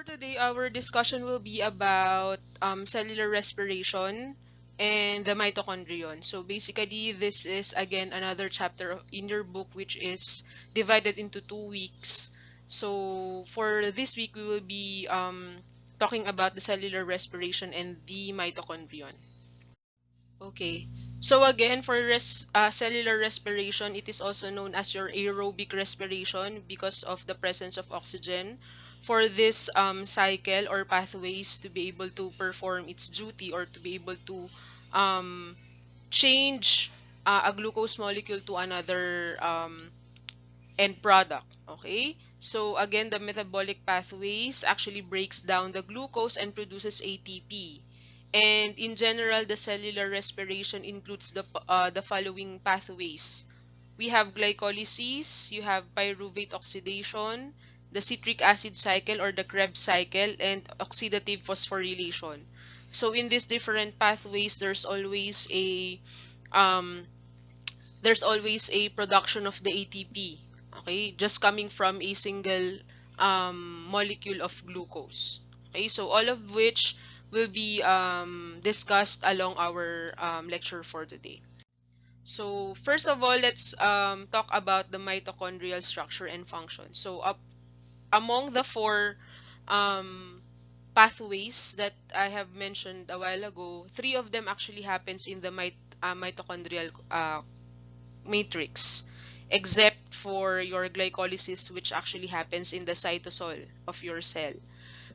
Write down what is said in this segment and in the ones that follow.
today, our discussion will be about cellular respiration and the mitochondrion. So basically, this is again another chapter in your book, which is divided into 2 weeks. So for this week, we will be talking about the cellular respiration and the mitochondrion. Okay. So again, for cellular respiration, it is also known as your aerobic respiration because of the presence of oxygen. For this cycle or pathways to be able to perform its duty or to be able to um, change a glucose molecule to another end product. Okay. So again, the metabolic pathways actually breaks down the glucose and produces ATP. And in general, the cellular respiration includes the following pathways. We have glycolysis, you have pyruvate oxidation, the citric acid cycle or the Krebs cycle, and oxidative phosphorylation. So in these different pathways, um, there's always a production of the ATP. Okay, just coming from a single molecule of glucose. Okay, so all of which will be discussed along our lecture for today. So first of all, let's talk about the mitochondrial structure and function. So among the four um, pathways that I have mentioned a while ago, three of them actually happens in the mitochondrial matrix, except for your glycolysis, which actually happens in the cytosol of your cell.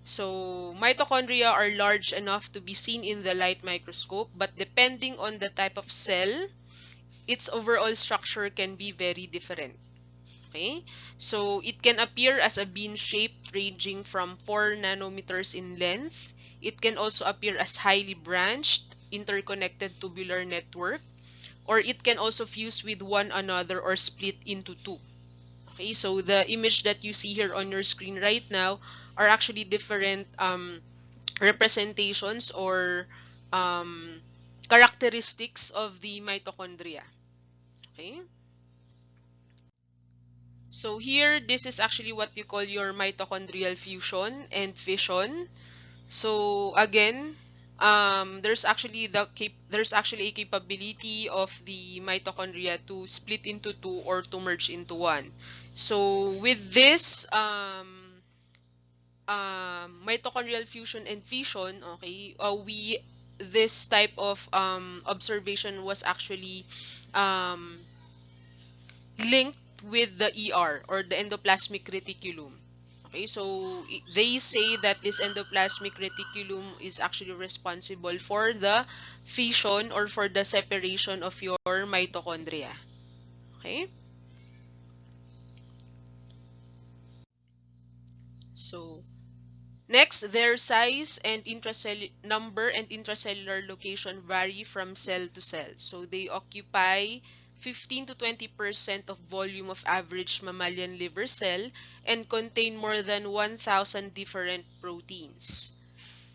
So mitochondria are large enough to be seen in the light microscope, but depending on the type of cell, its overall structure can be very different. Okay, so it can appear as a bean shape ranging from 4 nanometers in length. It can also appear as highly branched, interconnected tubular network, or it can also fuse with one another or split into two. Okay, so the image that you see here on your screen right now are actually different representations or um, characteristics of the mitochondria. Okay, so here, this is actually what you call your mitochondrial fusion and fission. So again, there's actually a capability of the mitochondria to split into two or to merge into one. So with this mitochondrial fusion and fission, okay, we this type of observation was actually um, linked with the ER or the endoplasmic reticulum. Okay, so they say that this endoplasmic reticulum is actually responsible for the fission or for the separation of your mitochondria. Okay, so next, their size and intracellular number and intracellular location vary from cell to cell. So they occupy 15 to 20% of volume of average mammalian liver cell and contain more than 1,000 different proteins.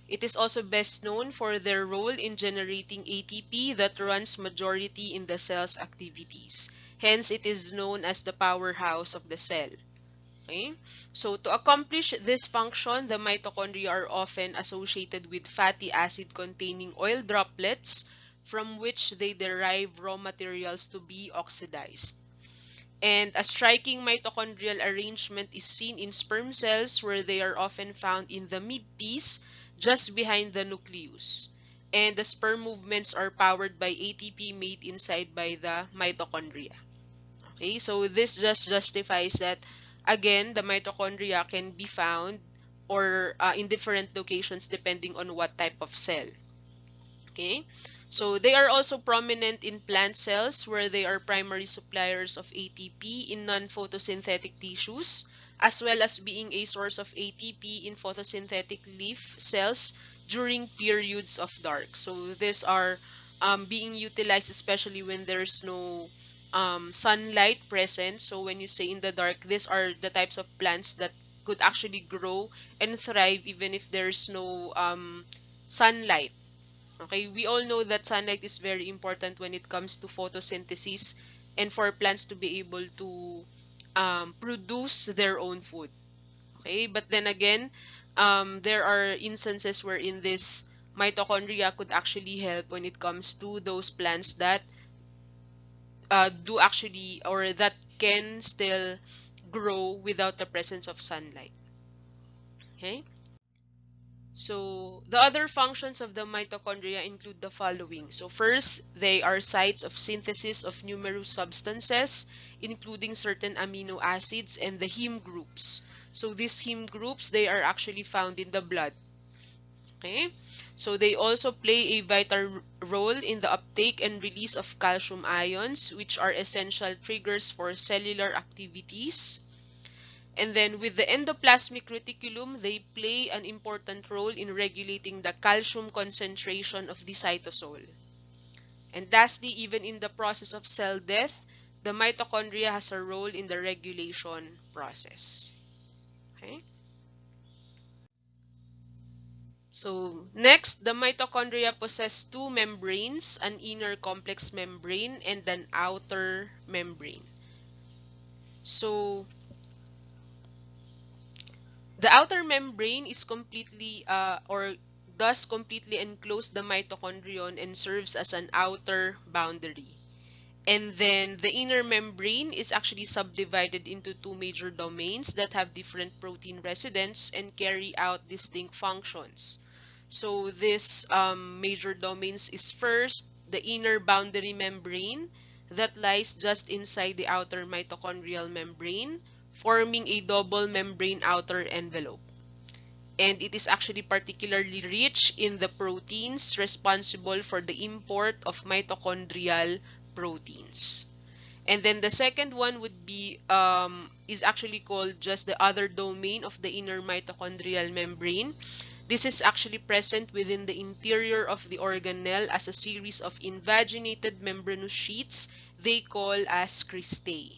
It is also best known for their role in generating ATP that runs majority in the cell's activities. Hence, it is known as the powerhouse of the cell. Okay? So to accomplish this function, the mitochondria are often associated with fatty acid containing oil droplets from which they derive raw materials to be oxidized. And a striking mitochondrial arrangement is seen in sperm cells where they are often found in the midpiece just behind the nucleus. And the sperm movements are powered by ATP made inside by the mitochondria. Okay, so this just justifies that again, the mitochondria can be found or in different locations depending on what type of cell. Okay, so they are also prominent in plant cells where they are primary suppliers of ATP in non-photosynthetic tissues, as well as being a source of ATP in photosynthetic leaf cells during periods of dark. So these are being utilized especially when there's no sunlight present. So when you say in the dark, these are the types of plants that could actually grow and thrive even if there's no sunlight. Okay, we all know that sunlight is very important when it comes to photosynthesis and for plants to be able to produce their own food. Okay, but then again, there are instances wherein this mitochondria could actually help when it comes to those plants that do actually, or that can still grow without the presence of sunlight. Okay? So the other functions of the mitochondria include the following. So first, they are sites of synthesis of numerous substances, including certain amino acids and the heme groups. So these heme groups, they are actually found in the blood. Okay? So they also play a vital role in the uptake and release of calcium ions, which are essential triggers for cellular activities. And then with the endoplasmic reticulum, they play an important role in regulating the calcium concentration of the cytosol. And lastly, even in the process of cell death, the mitochondria has a role in the regulation process. Okay? So next, the mitochondria possess two membranes, an inner complex membrane and an outer membrane. So the outer membrane is completely or does completely enclose the mitochondrion and serves as an outer boundary. And then the inner membrane is actually subdivided into two major domains that have different protein residents and carry out distinct functions. So this major domains is first the inner boundary membrane that lies just inside the outer mitochondrial membrane, forming a double membrane outer envelope. And it is actually particularly rich in the proteins responsible for the import of mitochondrial proteins. And then the second one would be is actually called just the other domain of the inner mitochondrial membrane. This is actually present within the interior of the organelle as a series of invaginated membranous sheets they call as cristae.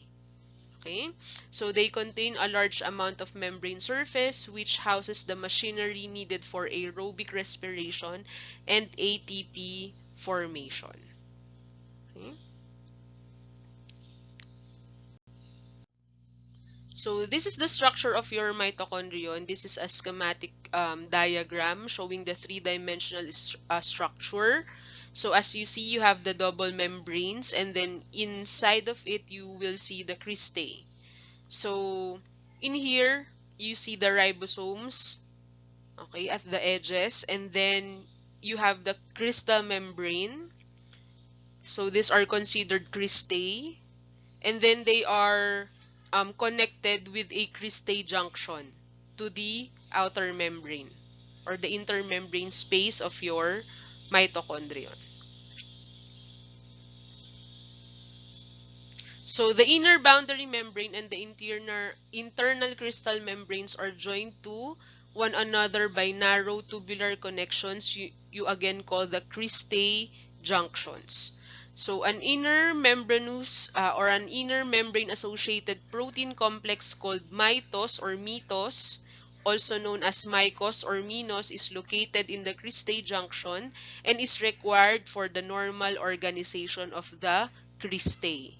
Okay, so they contain a large amount of membrane surface which houses the machinery needed for aerobic respiration and ATP formation. Okay. So this is the structure of your mitochondrion. This is a schematic diagram showing the three-dimensional structure. So as you see, you have the double membranes, and then inside of it, you will see the cristae. So in here, you see the ribosomes, okay, at the edges, and then you have the crystal membrane. So these are considered cristae, and then they are connected with a cristae junction to the outer membrane or the intermembrane space of your mitochondrion. So the inner boundary membrane and the internal crystal membranes are joined to one another by narrow tubular connections you again call the cristae junctions. So an inner membranous or an inner membrane associated protein complex called mitos, also known as micos or minos, is located in the cristae junction and is required for the normal organization of the cristae.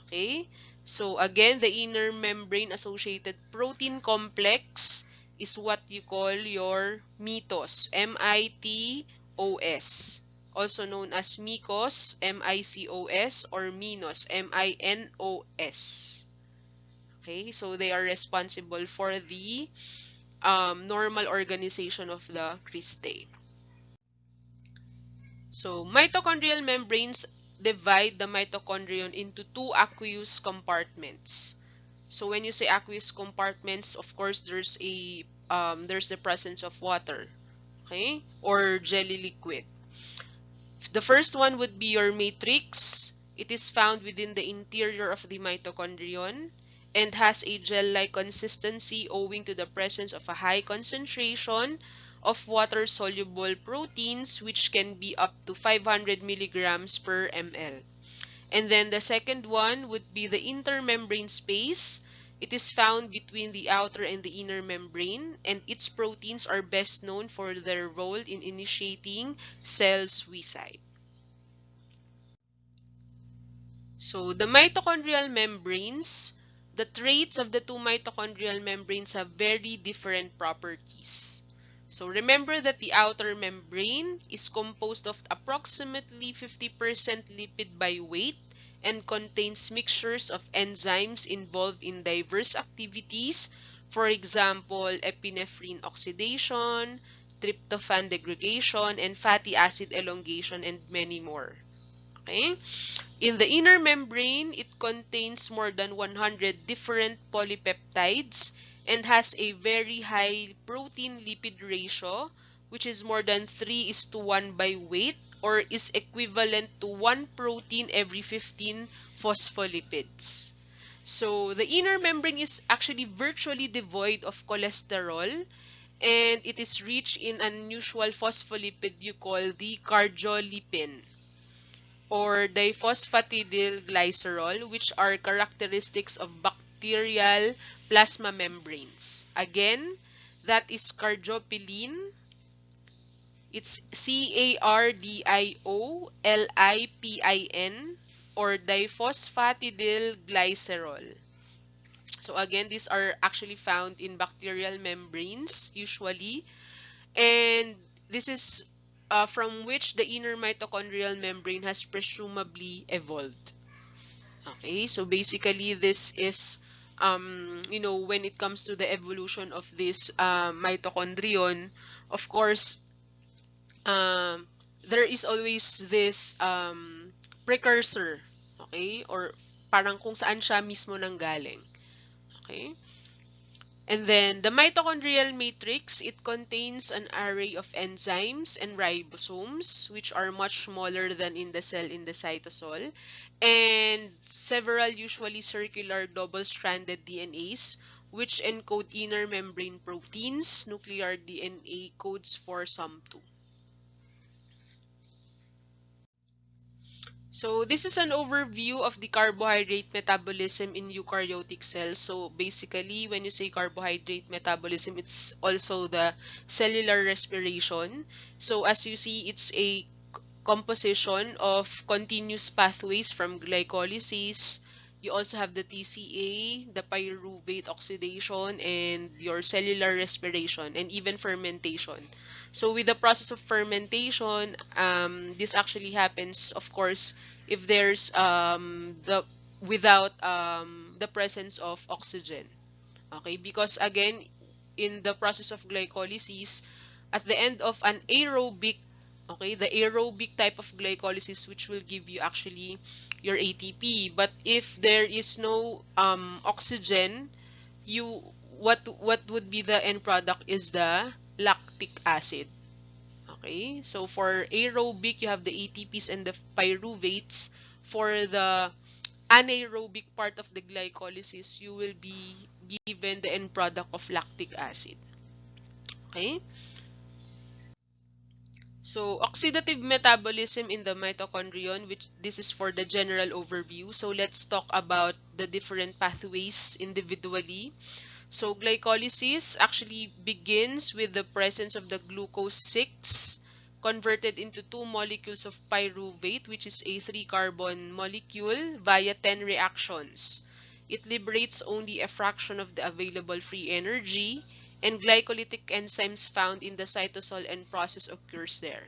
Okay? So again, the inner membrane associated protein complex is what you call your mitos, M-I-T-O-S. Also known as micos, M-I-C-O-S, or minos, M-I-N-O-S. Okay, so they are responsible for the normal organization of the cristae. So mitochondrial membranes divide the mitochondrion into two aqueous compartments. So when you say aqueous compartments, of course, there's the presence of water, okay, or jelly liquid. The first one would be your matrix. It is found within the interior of the mitochondrion and has a gel-like consistency owing to the presence of a high concentration of water-soluble proteins, which can be up to 500 milligrams per ml. And then the second one would be the intermembrane space. It is found between the outer and the inner membrane, and its proteins are best known for their role in initiating cell suicide. So the mitochondrial membranes, the traits of the two mitochondrial membranes have very different properties. So remember that the outer membrane is composed of approximately 50% lipid by weight and contains mixtures of enzymes involved in diverse activities, for example, epinephrine oxidation, tryptophan degradation, and fatty acid elongation, and many more. Okay? In the inner membrane, it contains more than 100 different polypeptides and has a very high protein-lipid ratio, which is more than 3:1 by weight, or is equivalent to 1 protein every 15 phospholipids. So the inner membrane is actually virtually devoid of cholesterol, and it is rich in an unusual phospholipid you call the cardiolipin or diphosphatidyl which are characteristics of bacterial plasma membranes. Again, that is cardiopilin. It's CARDIOLIPIN or diphosphatidyl. So again, these are actually found in bacterial membranes usually. And this is from which the inner mitochondrial membrane has presumably evolved. Okay, so basically this is, when it comes to the evolution of this mitochondrion, of course, um, there is always this precursor, okay, or parang kung saan siya mismo nanggaling. Okay. And then the mitochondrial matrix, it contains an array of enzymes and ribosomes, which are much smaller than in the cell in the cytosol, and several usually circular double-stranded DNAs, which encode inner membrane proteins. Nuclear DNA codes for some too. So this is an overview of the carbohydrate metabolism in eukaryotic cells. So basically, when you say carbohydrate metabolism, it's also the cellular respiration. So as you see, it's a composition of continuous pathways from glycolysis. You also have the TCA, the pyruvate oxidation, and your cellular respiration, and even fermentation. So with the process of fermentation, this actually happens, of course, if there's without the presence of oxygen. Okay, because again, in the process of glycolysis, at the end of an aerobic, okay, the aerobic type of glycolysis, which will give you actually your ATP. But if there is no oxygen, you what would be the end product is the lactic acid. Okay, so for aerobic, you have the ATPs and the pyruvates. For the anaerobic part of the glycolysis, you will be given the end product of lactic acid. Okay? So, oxidative metabolism in the mitochondrion, which this is for the general overview. So, let's talk about the different pathways individually. So, glycolysis actually begins with the presence of the glucose 6 converted into two molecules of pyruvate, which is a 3-carbon molecule, via 10 reactions. It liberates only a fraction of the available free energy, and glycolytic enzymes found in the cytosol and process occurs there.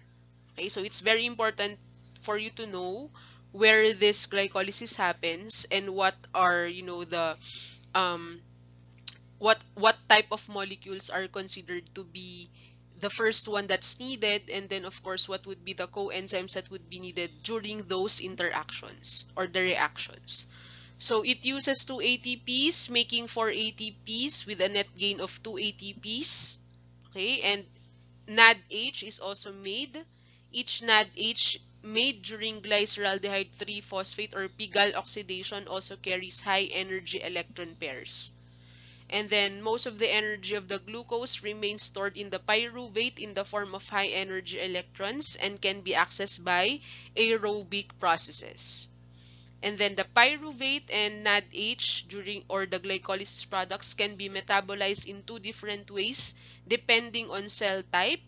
Okay, so it's very important for you to know where this glycolysis happens and what are, the um, what type of molecules are considered to be the first one that's needed, and then of course what would be the coenzymes that would be needed during those interactions or the reactions. So it uses 2 ATPs, making 4 ATPs with a net gain of 2 ATPs. Okay, and NADH is also made. Each NADH made during glyceraldehyde 3-phosphate or PGAL oxidation also carries high energy electron pairs. And then most of the energy of the glucose remains stored in the pyruvate in the form of high energy electrons and can be accessed by aerobic processes. And then the pyruvate and NADH during or the glycolysis products can be metabolized in two different ways depending on cell type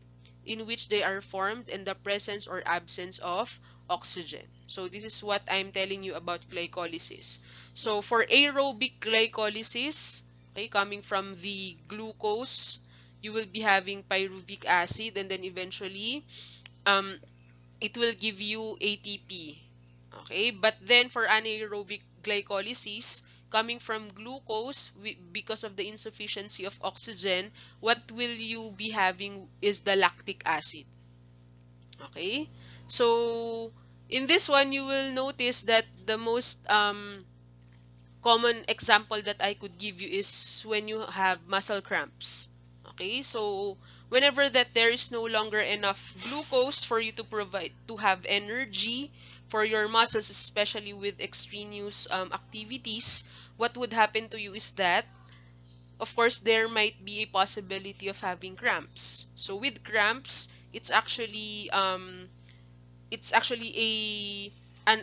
in which they are formed and the presence or absence of oxygen. So this is what I'm telling you about glycolysis. So for aerobic glycolysis, okay, coming from the glucose, you will be having pyruvic acid, and then eventually um, it will give you ATP. Okay, but then for anaerobic glycolysis, coming from glucose, because of the insufficiency of oxygen, what will you be having is the lactic acid. Okay, so in this one, you will notice that the most common example that I could give you is when you have muscle cramps. Okay, so whenever that there is no longer enough glucose for you to provide to have energy for your muscles, especially with extraneous activities, what would happen to you is that, of course, there might be a possibility of having cramps. So with cramps, it's actually an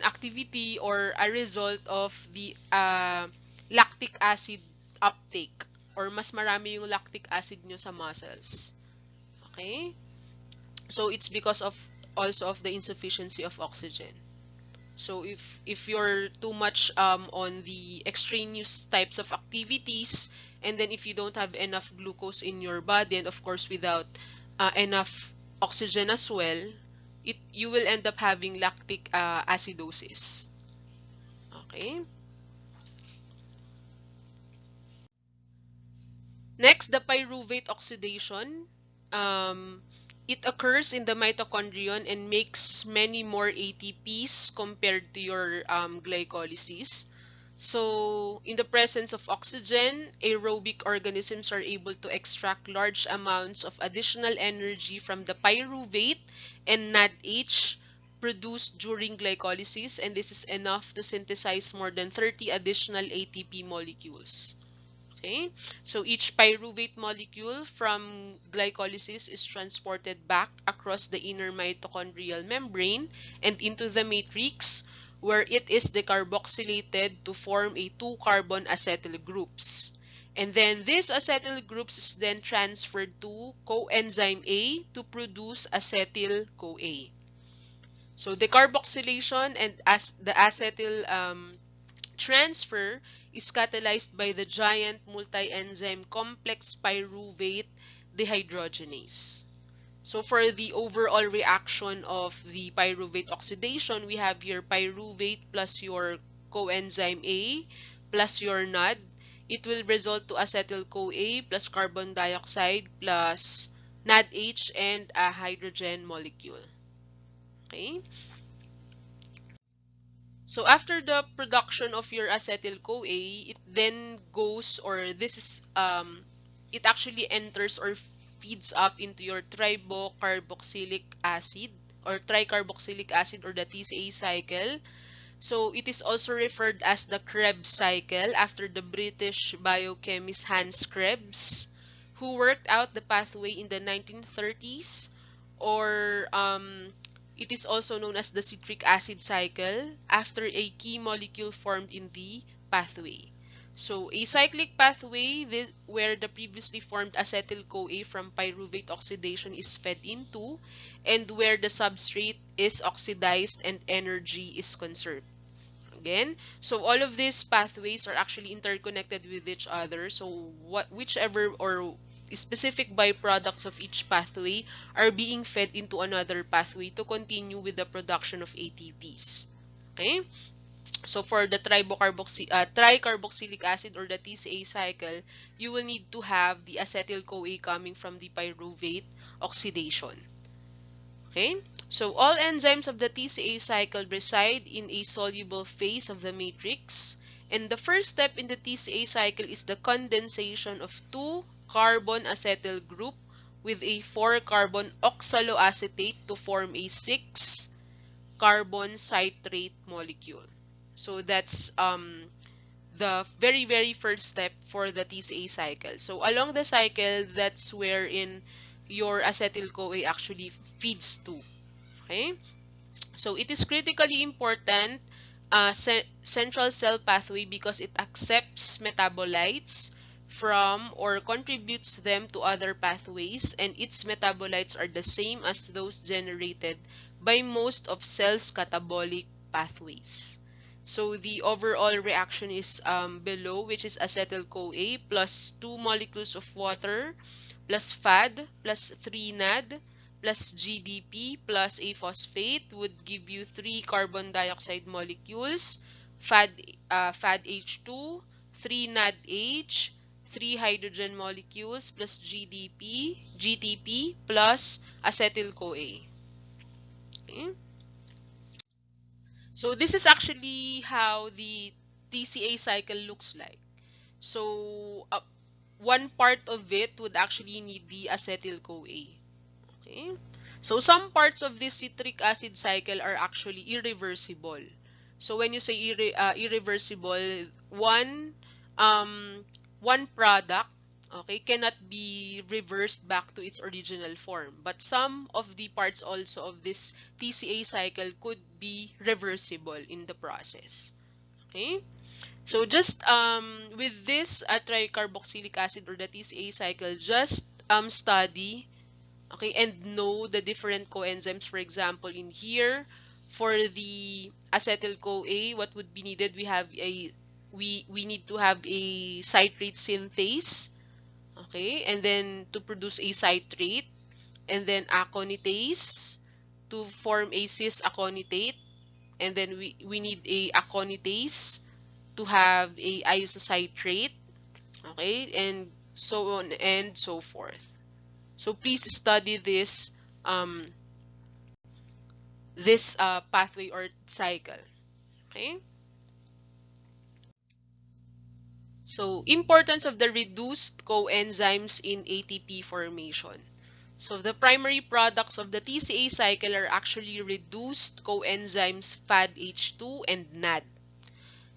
activity or a result of the lactic acid uptake, or mas marami yung lactic acid nyo sa muscles. Okay? So it's because of also of the insufficiency of oxygen. So if you're too much on the extraneous types of activities, and then if you don't have enough glucose in your body, and of course without enough oxygen as well, you will end up having lactic acidosis. Okay. Next, the pyruvate oxidation. Um, it occurs in the mitochondrion and makes many more ATPs compared to your glycolysis. So, in the presence of oxygen, aerobic organisms are able to extract large amounts of additional energy from the pyruvate and NADH produced during glycolysis, and this is enough to synthesize more than 30 additional ATP molecules. Okay, so each pyruvate molecule from glycolysis is transported back across the inner mitochondrial membrane and into the matrix, where it is decarboxylated to form a two-carbon acetyl groups. And then this acetyl groups is then transferred to coenzyme A to produce acetyl-CoA. So decarboxylation and as the acetyl transfer is catalyzed by the giant multi-enzyme complex pyruvate dehydrogenase. So for the overall reaction of the pyruvate oxidation, we have your pyruvate plus your coenzyme A plus your NAD. It will result to acetyl-CoA plus carbon dioxide plus NADH and a hydrogen molecule. Okay? So after the production of your acetyl-CoA, it then goes, or this is it actually enters or feeds up into your tribocarboxylic acid or tricarboxylic acid, or the TCA cycle. So it is also referred as the Krebs cycle after the British biochemist Hans Krebs, who worked out the pathway in the 1930s, or it is also known as the citric acid cycle after a key molecule formed in the pathway. So a cyclic pathway where the previously formed acetyl-CoA from pyruvate oxidation is fed into, and where the substrate is oxidized and energy is conserved. Again, so all of these pathways are actually interconnected with each other. So whichever or specific byproducts of each pathway are being fed into another pathway to continue with the production of ATPs. Okay? So for the tricarboxylic acid or the TCA cycle, you will need to have the acetyl-CoA coming from the pyruvate oxidation. Okay? So all enzymes of the TCA cycle reside in a soluble phase of the matrix. And the first step in the TCA cycle is the condensation of two carbon acetyl group with a 4-carbon oxaloacetate to form a 6-carbon citrate molecule. So that's the very, very first step for the TCA cycle. So along the cycle, that's wherein your acetyl-CoA actually feeds to. Okay? So it is critically important central cell pathway because it accepts metabolites from or contributes them to other pathways, and its metabolites are the same as those generated by most of cells' catabolic pathways. So the overall reaction is below, which is acetyl-CoA plus 2 molecules of water plus FAD plus 3 NAD plus GDP plus a phosphate would give you 3 carbon dioxide molecules, FAD H2, 3 NADH, 3 hydrogen molecules plus GTP plus acetyl-CoA. Okay? So this is actually how the TCA cycle looks like. So one part of it would actually need the acetyl-CoA. Okay? So some parts of this citric acid cycle are actually irreversible. So when you say irreversible, um, one product, okay, cannot be reversed back to its original form. But some of the parts also of this TCA cycle could be reversible in the process. Okay? So just with this tricarboxylic acid or the TCA cycle, just study, okay, and know the different coenzymes. For example, in here, for the acetyl-CoA, what would be needed? We need to have a citrate synthase, okay, and then to produce a citrate, and then aconitase to form a cis-aconitate, and then we need a aconitase to have a isocitrate, okay, and so on and so forth. So please study um, this pathway or cycle. Okay. So importance of the reduced coenzymes in ATP formation. So the primary products of the TCA cycle are actually reduced coenzymes FADH2 and NAD.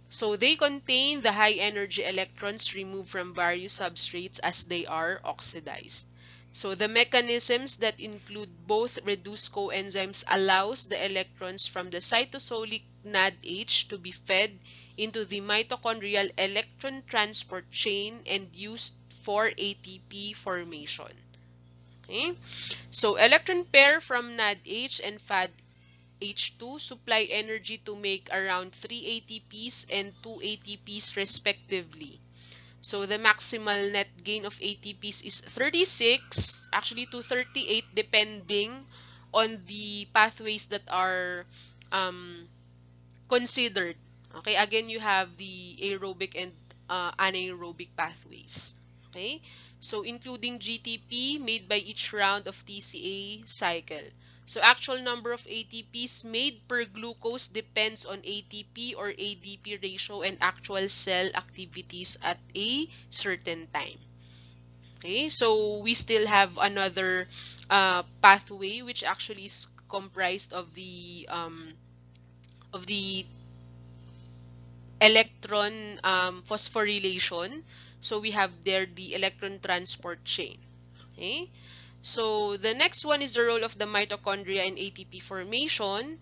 So they contain the high energy electrons removed from various substrates as they are oxidized. So the mechanisms that include both reduced coenzymes allows the electrons from the cytosolic NADH to be fed into the mitochondrial electron transport chain and used for ATP formation. Okay? So electron pair from NADH and FADH2 supply energy to make around 3 ATPs and 2 ATPs respectively. So the maximal net gain of ATPs is 36, actually to 38 depending on the pathways that are um, considered. Okay, again, you have the aerobic and anaerobic pathways. Okay, so including GTP made by each round of TCA cycle. So actual number of ATPs made per glucose depends on ATP or ADP ratio and actual cell activities at a certain time. Okay, so we still have another pathway which actually is comprised of the electron phosphorylation. So we have there the electron transport chain. Okay. So the next one is the role of the mitochondria in ATP formation.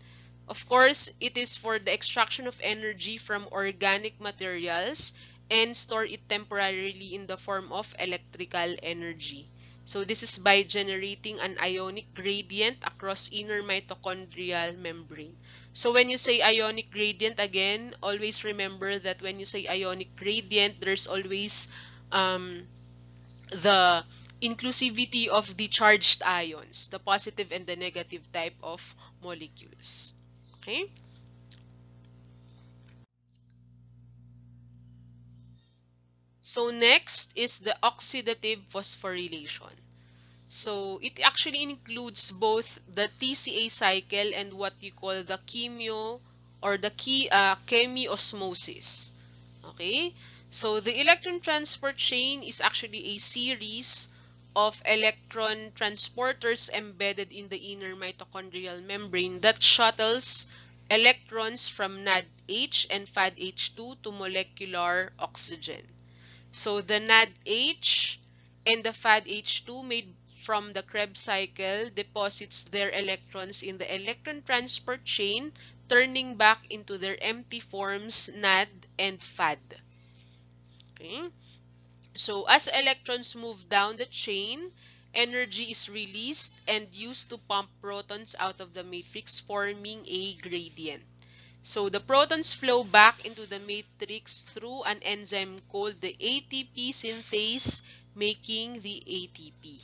Of course, it is for the extraction of energy from organic materials and store it temporarily in the form of electrical energy. So this is by generating an ionic gradient across inner mitochondrial membrane. So when you say ionic gradient, again, always remember that when you say ionic gradient, there's always the inclusivity of the charged ions, the positive and the negative type of molecules. Okay? So next is the oxidative phosphorylation. So it actually includes both the TCA cycle and what you call the chemio or the chemiosmosis. Okay? So the electron transport chain is actually a series of electron transporters embedded in the inner mitochondrial membrane that shuttles electrons from NADH and FADH2 to molecular oxygen. So the NADH and the FADH2 made from the Krebs cycle deposits their electrons in the electron transport chain, turning back into their empty forms NAD and FAD. Okay? So as electrons move down the chain, energy is released and used to pump protons out of the matrix, forming a gradient. So the protons flow back into the matrix through an enzyme called the ATP synthase, making the ATP.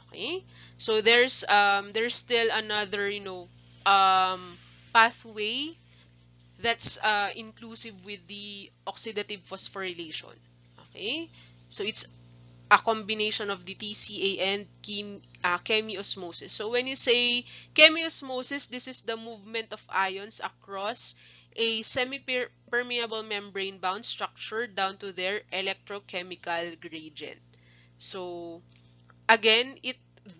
Okay? So there's still another, pathway that's inclusive with the oxidative phosphorylation. Okay? So it's a combination of the TCA and chemiosmosis. So when you say chemiosmosis, this is the movement of ions across a semi-permeable membrane-bound structure down to their electrochemical gradient. So again,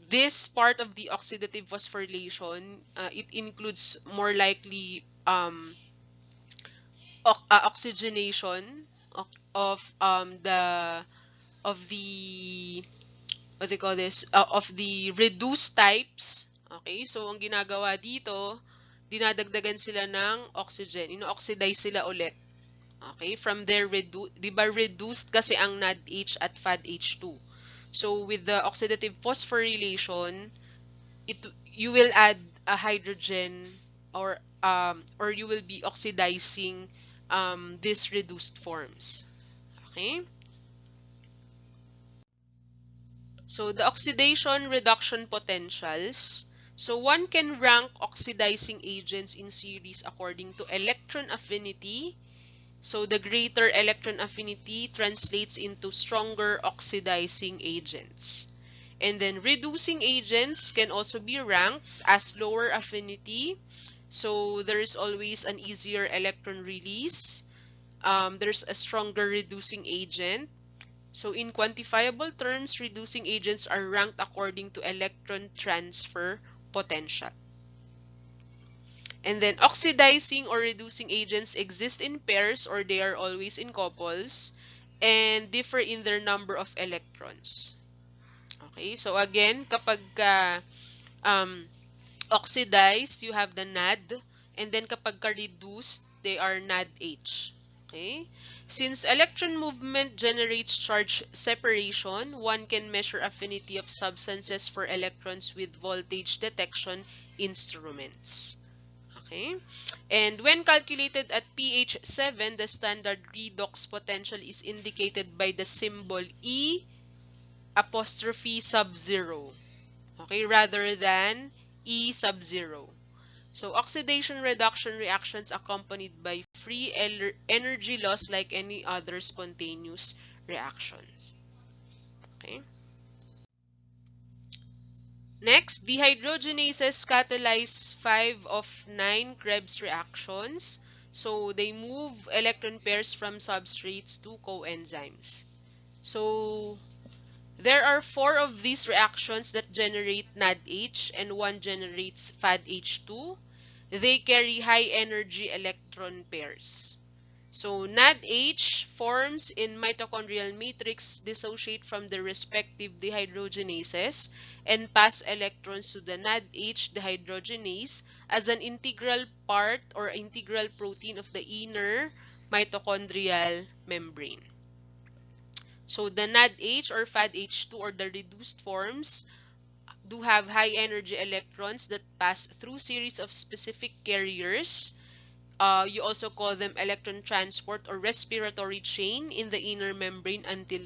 this part of the oxidative phosphorylation, it includes more likely oxygenation of, the of the what do you call this, of the reduced types. Okay, so ang ginagawa dito, dinadagdagan sila ng oxygen, ino-oxidize sila ulit. Okay, from their di ba reduced kasi ang NADH at FADH2. So with the oxidative phosphorylation, you will add a hydrogen, or you will be oxidizing these reduced forms. Okay? So the oxidation reduction potentials. So one can rank oxidizing agents in series according to electron affinity. So the greater electron affinity translates into stronger oxidizing agents. And then reducing agents can also be ranked as lower affinity. So there is always an easier electron release. There's a stronger reducing agent. So in quantifiable terms, reducing agents are ranked according to electron transfer potential. And then oxidizing or reducing agents exist in pairs, or they are always in couples, and differ in their number of electrons. Okay, so again, kapag oxidized, you have the NAD, and then kapag reduced, they are NADH. Okay? Since electron movement generates charge separation, one can measure affinity of substances for electrons with voltage detection instruments. Okay? And when calculated at pH 7, the standard redox potential is indicated by the symbol E apostrophe sub-zero. Okay? Rather than E sub-zero. So oxidation reduction reactions accompanied by free energy loss like any other spontaneous reactions. Okay. Next, dehydrogenases catalyze 5 of 9 Krebs reactions. So they move electron pairs from substrates to coenzymes. So there are 4 of these reactions that generate NADH and 1 generates FADH2. They carry high energy electron pairs. So NADH forms in mitochondrial matrix dissociate from the respective dehydrogenases and pass electrons to the NADH dehydrogenase as an integral part or integral protein of the inner mitochondrial membrane. So the NADH or FADH2 or the reduced forms do have high energy electrons that pass through series of specific carriers. You also call them electron transport or respiratory chain in the inner membrane until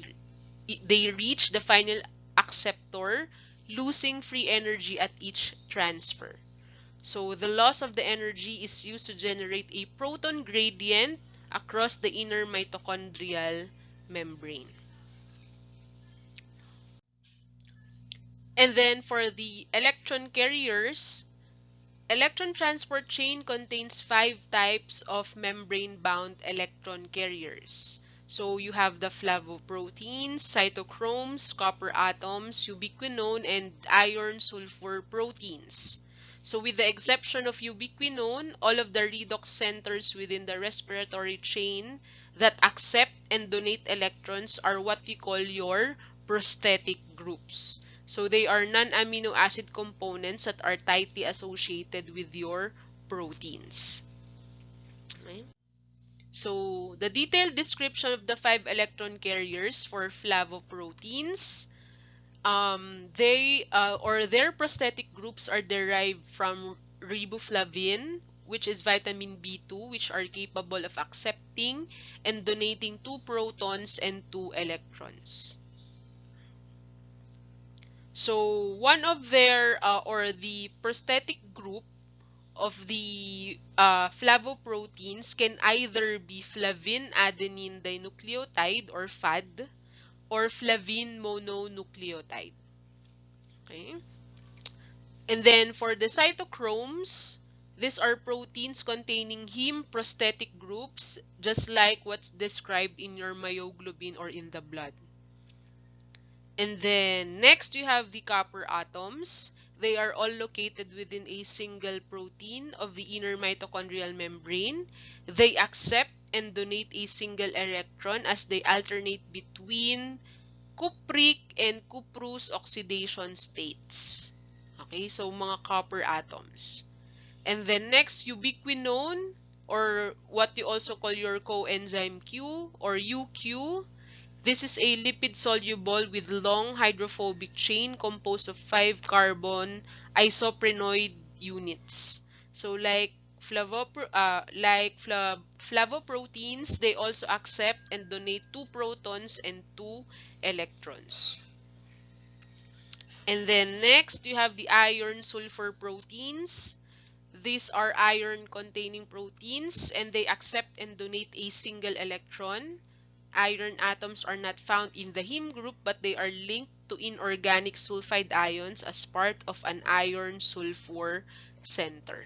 they reach the final acceptor, losing free energy at each transfer. So the loss of the energy is used to generate a proton gradient across the inner mitochondrial membrane. And then for the electron carriers, electron transport chain contains 5 types of membrane-bound electron carriers. So you have the flavoproteins, cytochromes, copper atoms, ubiquinone, and iron sulfur proteins. So with the exception of ubiquinone, all of the redox centers within the respiratory chain that accept and donate electrons are what you call your prosthetic groups. So they are non-amino acid components that are tightly associated with your proteins. Okay. So the detailed description of the 5 electron carriers for flavoproteins, their prosthetic groups are derived from riboflavin which is vitamin B2, which are capable of accepting and donating 2 protons and 2 electrons. So one of their or the prosthetic group of the flavoproteins can either be flavin adenine dinucleotide or FAD or flavin mononucleotide. Okay? And then for the cytochromes, these are proteins containing heme prosthetic groups, just like what's described in your myoglobin or in the blood. And then next you have the copper atoms. They are all located within a single protein of the inner mitochondrial membrane. They accept and donate a single electron as they alternate between cupric and cuprous oxidation states. Okay, so mga copper atoms. And then next, ubiquinone, or what you also call your coenzyme Q or UQ. This is a lipid soluble with long hydrophobic chain composed of 5 carbon isoprenoid units. So flavoproteins, they also accept and donate 2 protons and 2 electrons. And then next, you have the iron sulfur proteins. These are iron containing proteins and they accept and donate a single electron. Iron atoms are not found in the heme group, but they are linked to inorganic sulfide ions as part of an iron sulfur center.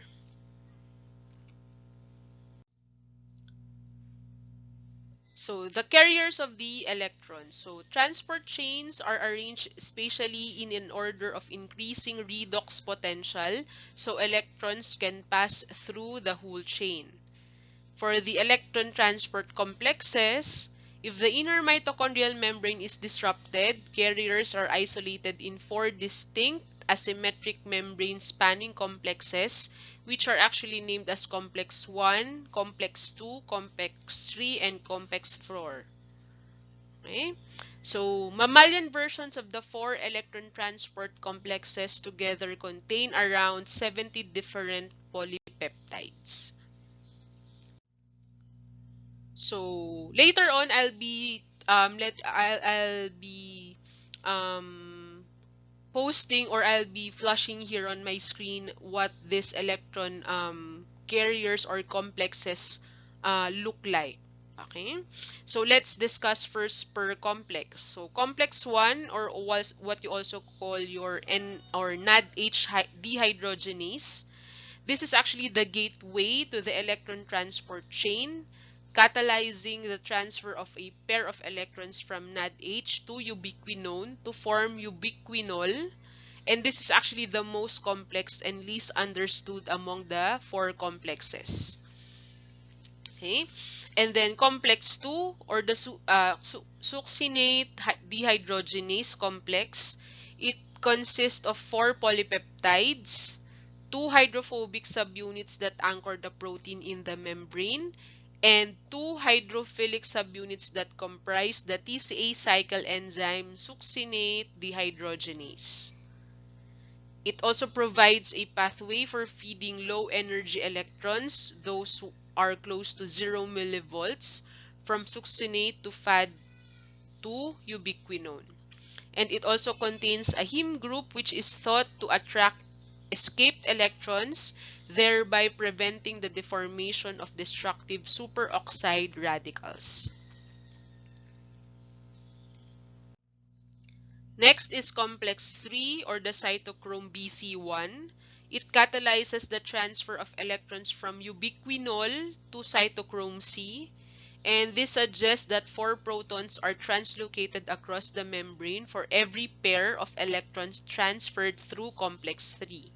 So the carriers of the electrons. So transport chains are arranged spatially in an order of increasing redox potential, so electrons can pass through the whole chain. For the electron transport complexes, if the inner mitochondrial membrane is disrupted, carriers are isolated in 4 distinct asymmetric membrane spanning complexes, which are actually named as complex 1, complex 2, complex 3, and complex 4. Okay? So, mammalian versions of the 4 electron transport complexes together contain around 70 different polypeptides. So later on, I'll be um, posting, or I'll be flashing here on my screen what this electron carriers or complexes look like. Okay, so let's discuss first per complex. So complex 1, or was what you also call your N or NADH dehydrogenase. This is actually the gateway to the electron transport chain, catalyzing the transfer of a pair of electrons from NADH to ubiquinone to form ubiquinol. And this is actually the most complex and least understood among the 4 complexes. Okay? And then complex 2, or the succinate dehydrogenase complex, it consists of 4 polypeptides, 2 hydrophobic subunits that anchor the protein in the membrane, and 2 hydrophilic subunits that comprise the TCA cycle enzyme succinate dehydrogenase. It also provides a pathway for feeding low-energy electrons, those who are close to 0 millivolts, from succinate to FAD to ubiquinone. And it also contains a heme group which is thought to attract escaped electrons, thereby preventing the deformation of destructive superoxide radicals. Next is complex 3, or the cytochrome BC1. It catalyzes the transfer of electrons from ubiquinol to cytochrome C, and this suggests that 4 protons are translocated across the membrane for every pair of electrons transferred through complex 3.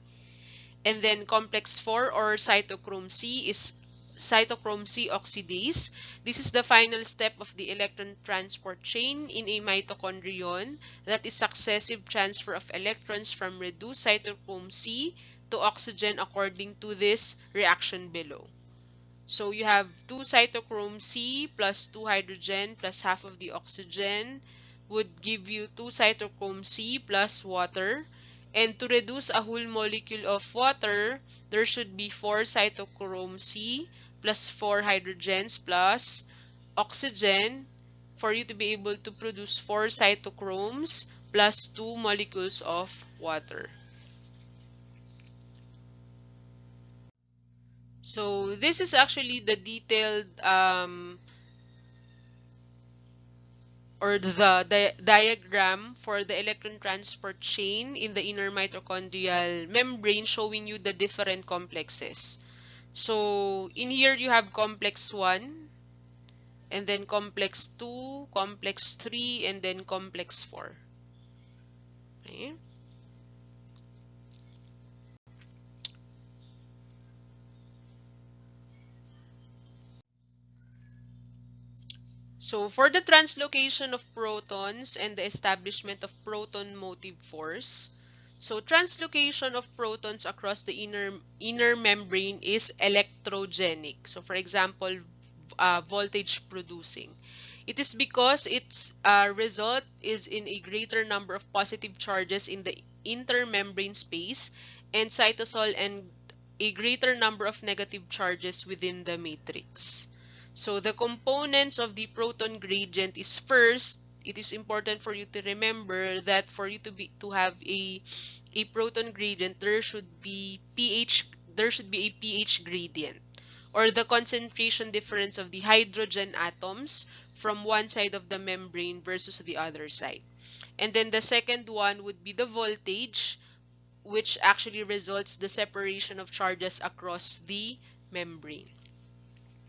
And then complex 4, or cytochrome C, is cytochrome C oxidase. This is the final step of the electron transport chain in a mitochondrion, that is successive transfer of electrons from reduced cytochrome C to oxygen according to this reaction below. So you have 2 cytochrome C plus 2 hydrogen plus half of the oxygen would give you 2 cytochrome C plus water. And to reduce a whole molecule of water, there should be 4 cytochrome C plus 4 hydrogens plus oxygen for you to be able to produce 4 cytochromes plus 2 molecules of water. So this is actually the detailed or the diagram for the electron transport chain in the inner mitochondrial membrane, showing you the different complexes. So in here you have complex 1, and then complex 2, complex 3, and then complex 4. Okay? So for the translocation of protons and the establishment of proton motive force, so translocation of protons across the inner membrane is electrogenic. So for example, voltage producing. It is because its result is in a greater number of positive charges in the intermembrane space and cytosol, and a greater number of negative charges within the matrix. So the components of the proton gradient is, first, it is important for you to remember that for you to have a proton gradient, there should be a pH gradient, or the concentration difference of the hydrogen atoms from one side of the membrane versus the other side. And then the second one would be the voltage, which actually results the separation of charges across the membrane.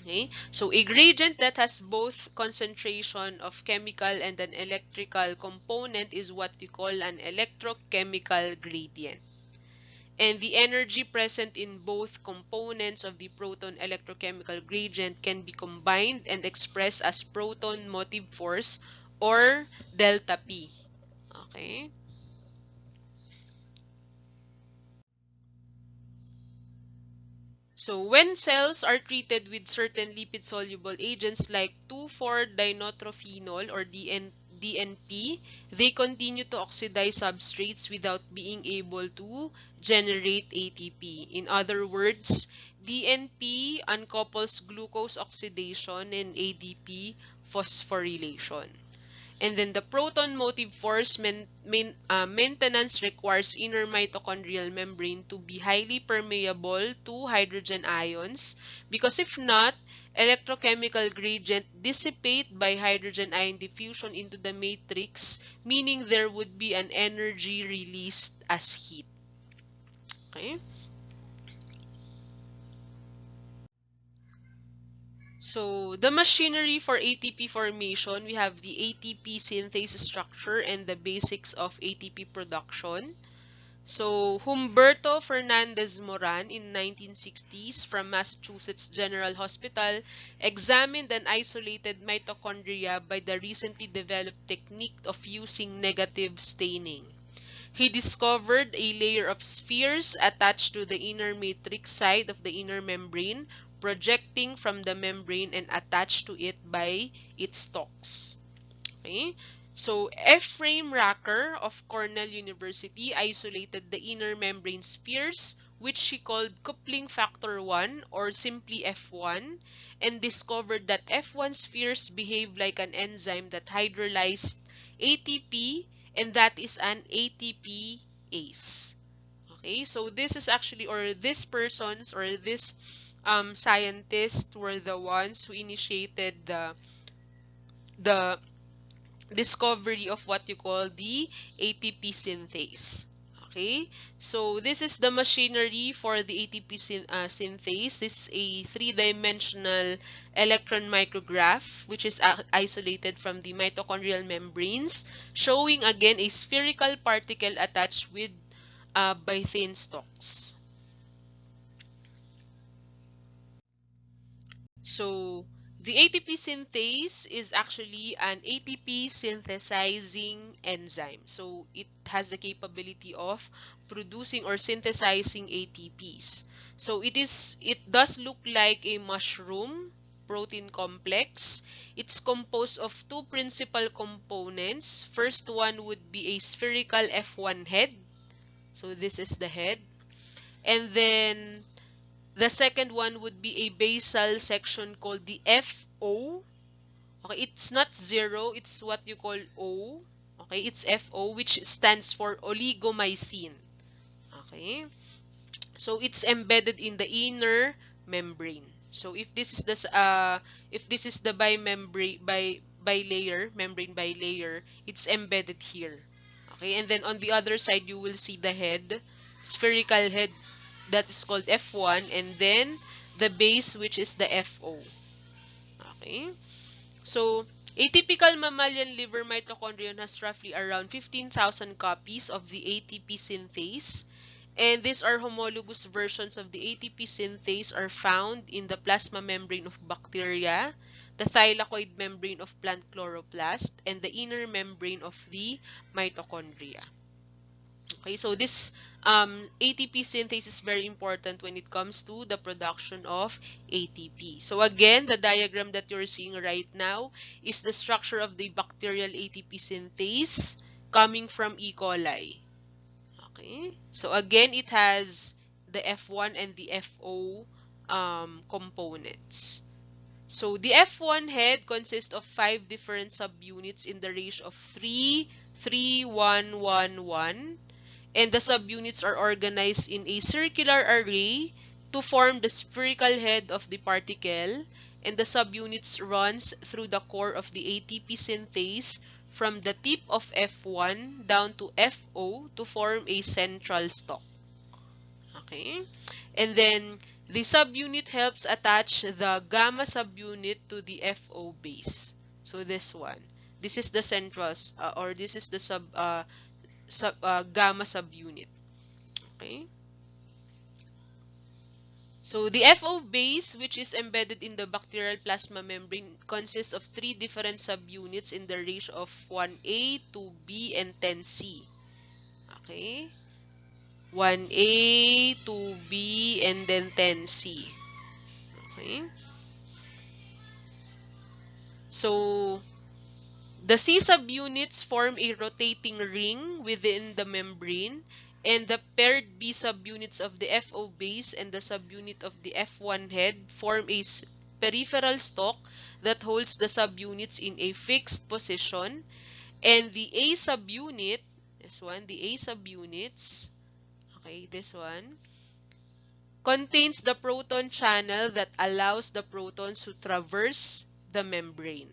Okay, so a gradient that has both concentration of chemical and an electrical component is what we call an electrochemical gradient. And the energy present in both components of the proton electrochemical gradient can be combined and expressed as proton motive force, or delta P. Okay? So when cells are treated with certain lipid-soluble agents like 2,4-dinotrophenol or DNP, they continue to oxidize substrates without being able to generate ATP. In other words, DNP uncouples glucose oxidation and ADP phosphorylation. And then the proton motive force maintenance requires inner mitochondrial membrane to be highly permeable to hydrogen ions, because if not, electrochemical gradient dissipate by hydrogen ion diffusion into the matrix, meaning there would be an energy released as heat. Okay? So the machinery for ATP formation, we have the ATP synthase structure and the basics of ATP production. So Humberto Fernandez Moran in 1960s from Massachusetts General Hospital examined and isolated mitochondria by the recently developed technique of using negative staining. He discovered a layer of spheres attached to the inner matrix side of the inner membrane, projecting from the membrane and attached to it by its stalks. Okay? So Ephraim Racker of Cornell University isolated the inner membrane spheres, which he called coupling factor 1 or simply F1, and discovered that F1 spheres behave like an enzyme that hydrolyzed ATP, and that is an ATPase. Okay, so this is actually, or these persons, or this scientists were the ones who initiated the discovery of what you call the ATP synthase. Okay, so this is the machinery for the ATP synthase. This is a three-dimensional electron micrograph, which is isolated from the mitochondrial membranes, showing again a spherical particle attached with by thin stalks. So the ATP synthase is actually an ATP synthesizing enzyme. So it has the capability of producing or synthesizing ATPs. So it does look like a mushroom protein complex. It's composed of two principal components. First one would be a spherical F1 head. So this is the head. And then the second one would be a basal section called the FO. Okay, it's not zero, it's what you call O. Okay, it's FO, which stands for oligomycin. Okay, so it's embedded in the inner membrane. So if this is the bilayer membrane bilayer, it's embedded here. Okay, and then on the other side you will see the head, spherical head, that is called F1, and then the base, which is the FO. Okay, so a typical mammalian liver mitochondrion has roughly around 15,000 copies of the ATP synthase. And these are homologous versions of the ATP synthase are found in the plasma membrane of bacteria, the thylakoid membrane of plant chloroplast, and the inner membrane of the mitochondria. Okay, so this ATP synthase is very important when it comes to the production of ATP. So again, the diagram that you're seeing right now is the structure of the bacterial ATP synthase coming from E. coli. Okay, so again, it has the F1 and the FO components. So the F1 head consists of 5 different subunits in the ratio of 3, 3, 1, 1, 1. And the subunits are organized in a circular array to form the spherical head of the particle, and the subunits runs through the core of the ATP synthase from the tip of F1 down to FO to form a central stalk. Okay? And then the subunit helps attach the gamma subunit to the FO base. So this one. This is the central, or this is the gamma subunit. Okay. So the FO base, which is embedded in the bacterial plasma membrane, consists of 3 different subunits in the ratio of 1A, 2B, and 10C. Okay. 1A, 2B, and then 10C. Okay. So the C subunits form a rotating ring within the membrane, and the paired B subunits of the FO base and the subunit of the F1 head form a peripheral stalk that holds the subunits in a fixed position, and the A subunit, this one, the A subunits, okay, this one, contains the proton channel that allows the protons to traverse the membrane.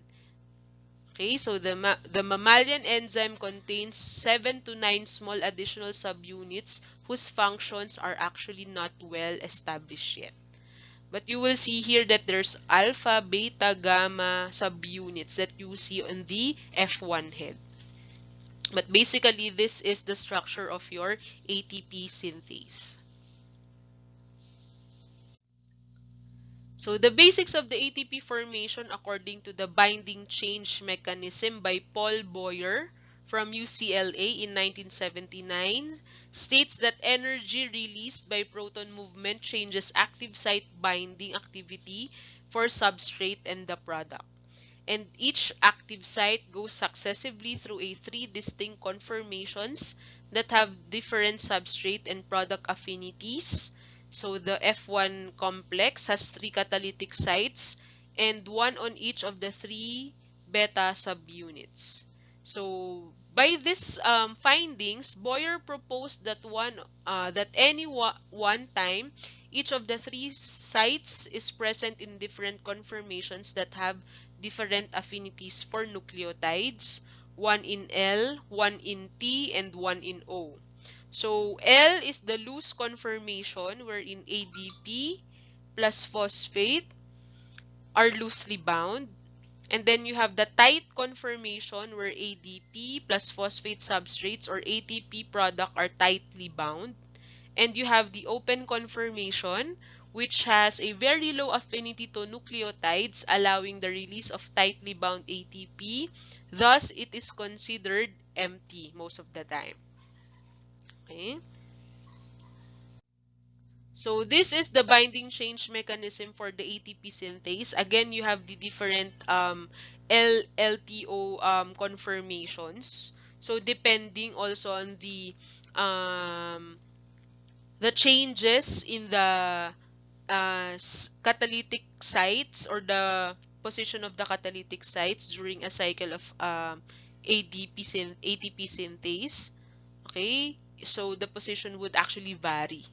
Okay, so the mammalian enzyme contains 7 to 9 small additional subunits whose functions are actually not well established yet. But you will see here that there's alpha, beta, gamma subunits that you see on the F1 head. But basically, this is the structure of your ATP synthase. So the basics of the ATP formation according to the binding change mechanism by Paul Boyer from UCLA in 1979 states that energy released by proton movement changes active site binding activity for substrate and the product. And each active site goes successively through a 3 distinct conformations that have different substrate and product affinities. So the F1 complex has 3 catalytic sites and 1 on each of the 3 beta subunits. So by this findings, Boyer proposed that one time each of the 3 sites is present in different conformations that have different affinities for nucleotides, 1 in L, 1 in T, and 1 in O. So L is the loose conformation wherein ADP plus phosphate are loosely bound. And then you have the tight conformation where ADP plus phosphate substrates or ATP product are tightly bound. And you have the open conformation, which has a very low affinity to nucleotides, allowing the release of tightly bound ATP. Thus, it is considered empty most of the time. Okay. So this is the binding change mechanism for the ATP synthase. Again, you have the different LTO conformations. So depending also on the um, the changes in the catalytic sites, or the position of the catalytic sites during a cycle of ATP synthase. Okay, so the position would actually vary.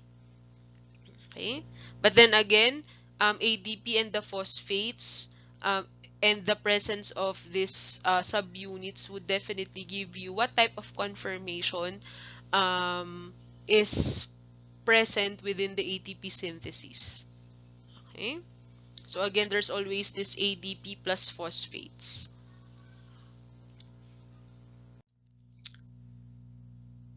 Okay, but then again, ADP and the phosphates, um, and the presence of these subunits would definitely give you what type of conformation is present within the ATP synthesis. Okay, so again, there's always this ADP plus phosphates.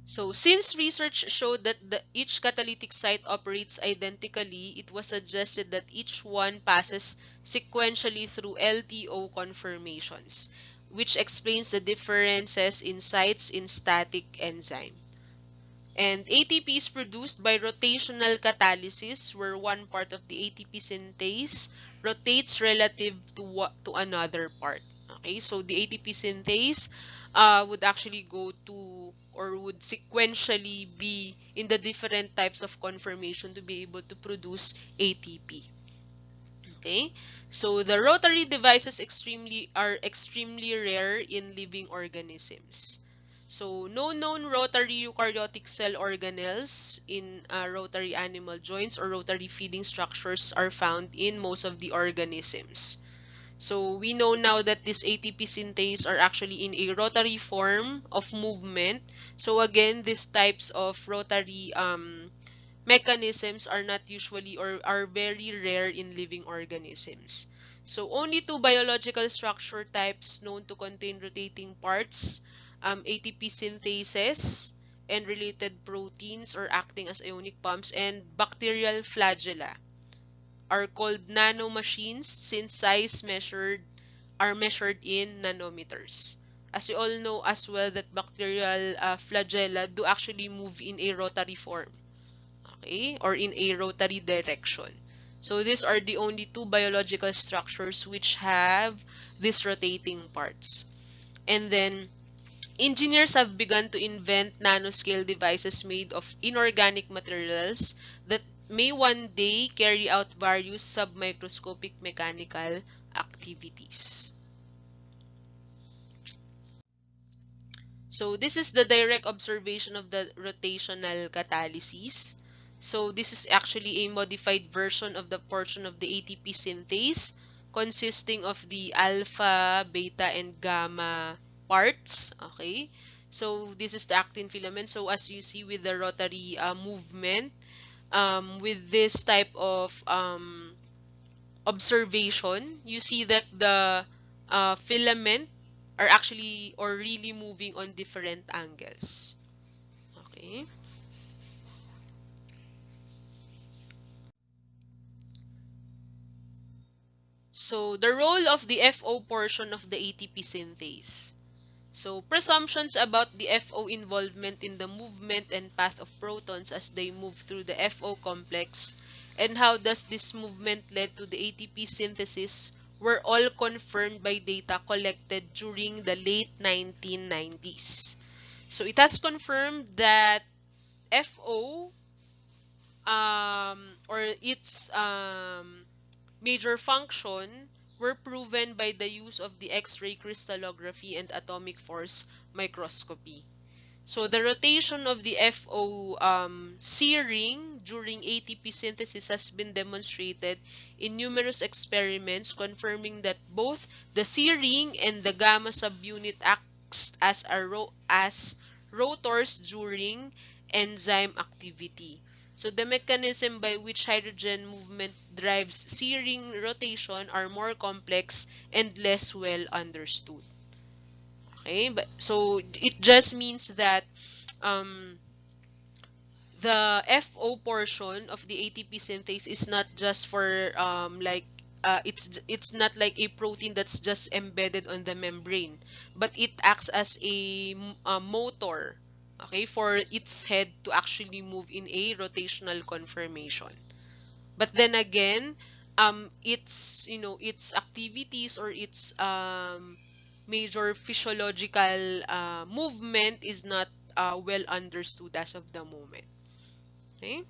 So since research showed that each catalytic site operates identically, it was suggested that each one passes sequentially through LTO conformations, which explains the differences in sites in static enzyme. And ATP is produced by rotational catalysis, where one part of the ATP synthase rotates relative to another part. Okay, so the ATP synthase would actually go to, or would sequentially be in the different types of conformation to be able to produce ATP. Okay, so the rotary devices are extremely rare in living organisms. So no known rotary eukaryotic cell organelles in rotary animal joints or rotary feeding structures are found in most of the organisms. So we know now that these ATP synthase are actually in a rotary form of movement. So again, these types of rotary mechanisms are not usually, or are very rare in living organisms. So only two biological structure types known to contain rotating parts, ATP synthases and related proteins or acting as ionic pumps, and bacterial flagella, are called nanomachines since size are measured in nanometers. As you all know as well that bacterial flagella do actually move in a rotary form, okay, or in a rotary direction. So these are the only two biological structures which have these rotating parts. And then engineers have begun to invent nanoscale devices made of inorganic materials that may one day carry out various submicroscopic mechanical activities. So this is the direct observation of the rotational catalysis. So this is actually a modified version of the portion of the ATP synthase consisting of the alpha, beta, and gamma parts. Okay. So this is the actin filament. So as you see with the rotary movement, with this type of observation, you see that the filament are actually, or really, moving on different angles. Okay. So the role of the FO portion of the ATP synthase. So presumptions about the FO involvement in the movement and path of protons as they move through the FO complex, and how does this movement led to the ATP synthesis, were all confirmed by data collected during the late 1990s. So it has confirmed that FO, or its major function, were proven by the use of the X-ray crystallography and atomic force microscopy. So the rotation of the FO C-ring during ATP synthesis has been demonstrated in numerous experiments, confirming that both the C-ring and the gamma subunit acts as rotors during enzyme activity. So the mechanism by which hydrogen movement drives C-ring rotation are more complex and less well understood. Okay, but so it just means that um, the FO portion of the ATP synthase is not just for it's not like a protein that's just embedded on the membrane, but it acts as a motor, okay, for its head to actually move in a rotational conformation. But then again, its, its activities, or its major physiological movement is not well understood as of the moment. Okay?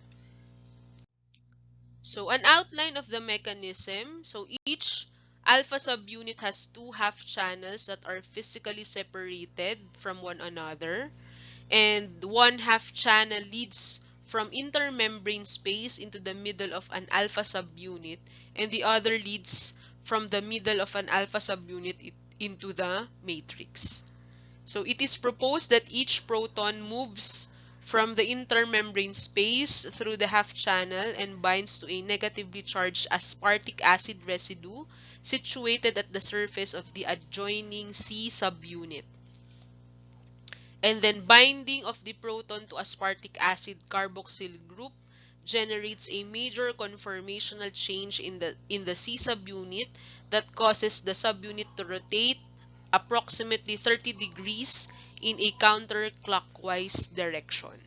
So an outline of the mechanism. So each alpha subunit has two half channels that are physically separated from one another. And one half channel leads from intermembrane space into the middle of an alpha subunit, and the other leads from the middle of an alpha subunit into the matrix. So it is proposed that each proton moves from the intermembrane space through the half channel and binds to a negatively charged aspartic acid residue situated at the surface of the adjoining C subunit. And then binding of the proton to aspartic acid carboxyl group generates a major conformational change in the C subunit that causes the subunit to rotate approximately 30 degrees in a counterclockwise direction.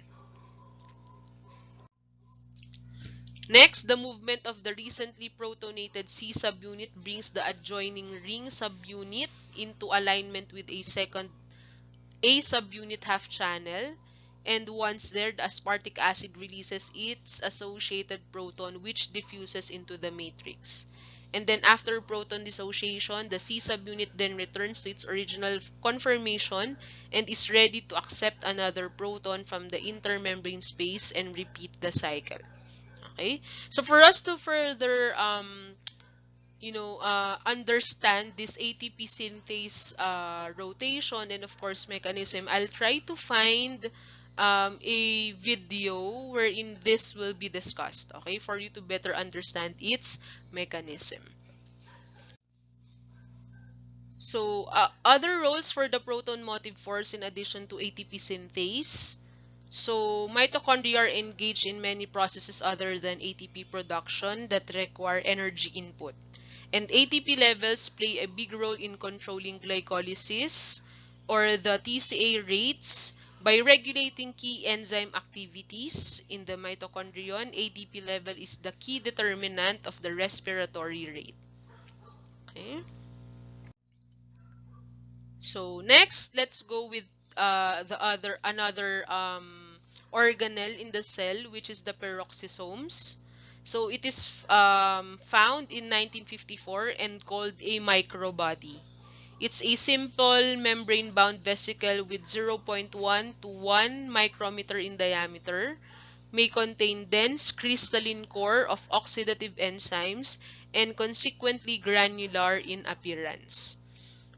Next, the movement of the recently protonated C subunit brings the adjoining ring subunit into alignment with a subunit half channel, and once there, the aspartic acid releases its associated proton, which diffuses into the matrix. And then after proton dissociation, the C subunit then returns to its original conformation and is ready to accept another proton from the intermembrane space and repeat the cycle. Okay? So for us to further understand this ATP synthase rotation and of course mechanism, I'll try to find a video wherein this will be discussed, okay, for you to better understand its mechanism. So, other roles for the proton motive force in addition to ATP synthase. So, mitochondria are engaged in many processes other than ATP production that require energy input. And ATP levels play a big role in controlling glycolysis or the TCA rates by regulating key enzyme activities in the mitochondrion. ATP level is the key determinant of the respiratory rate. Okay? So next, let's go with the other another organelle in the cell, which is the peroxisomes. So it is found in 1954 and called a microbody. It's a simple membrane-bound vesicle with zero point 0.1 to 1 micrometer in diameter, may contain dense crystalline core of oxidative enzymes, and consequently granular in appearance.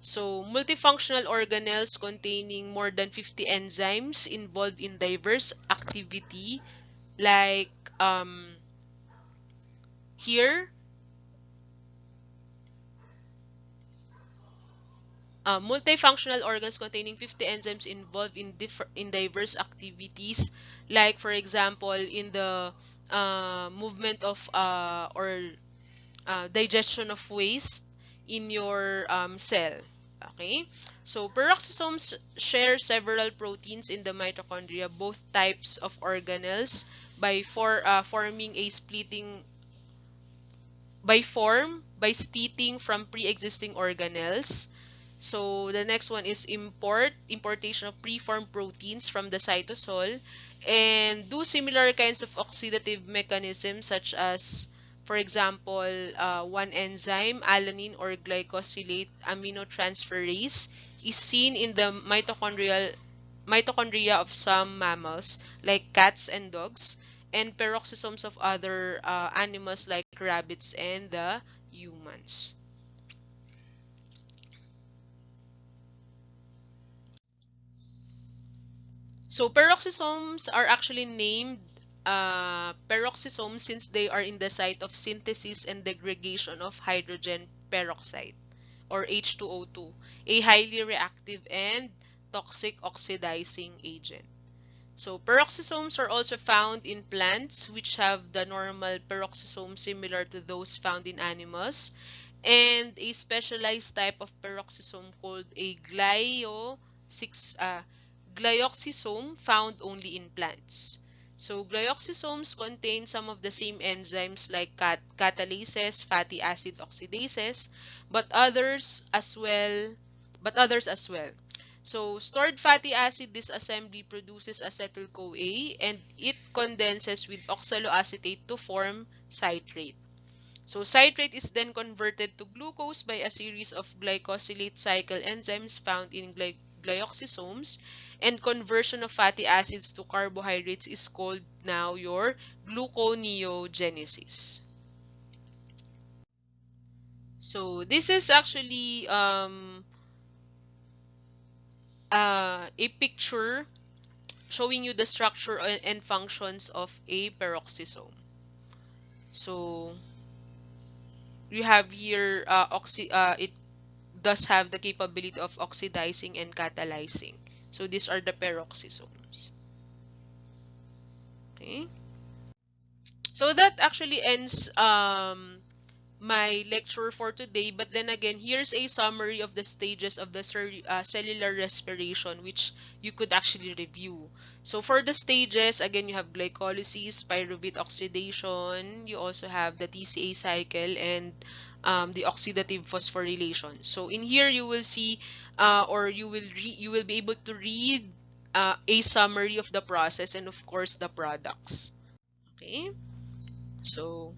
So, multifunctional organelles containing more than 50 enzymes involved in diverse activity like here, multifunctional organs containing 50 enzymes involved in diverse activities like for example in the movement of or digestion of waste in your cell. Okay? So, peroxisomes share several proteins in the mitochondria, both types of organelles, forming a splitting by splitting from pre-existing organelles. So the next one is importation of preformed proteins from the cytosol and do similar kinds of oxidative mechanisms such as, for example, one enzyme, alanine or glycosylate aminotransferase, is seen in the mitochondria of some mammals like cats and dogs, and peroxisomes of other animals like rabbits and the humans. So peroxisomes are actually named peroxisomes since they are in the site of synthesis and degradation of hydrogen peroxide or H2O2, a highly reactive and toxic oxidizing agent. So peroxisomes are also found in plants which have the normal peroxisome similar to those found in animals, and a specialized type of peroxisome called a glyoxysome found only in plants. So glyoxysomes contain some of the same enzymes like catalases, fatty acid oxidases, but others as well. So stored fatty acid disassembly produces acetyl-CoA and it condenses with oxaloacetate to form citrate. So citrate is then converted to glucose by a series of glycosylate cycle enzymes found in glyoxysomes, and conversion of fatty acids to carbohydrates is called now your gluconeogenesis. So this is actually a picture showing you the structure and functions of a peroxisome. So you have here it does have the capability of oxidizing and catalyzing. So these are the peroxisomes. Okay. So that actually ends my lecture for today. But then again, here's a summary of the stages of the cellular respiration, which you could actually review. So for the stages, again, you have glycolysis, pyruvate oxidation. You also have the TCA cycle and the oxidative phosphorylation. So in here, you will see or you will be able to read a summary of the process and of course the products. Okay. So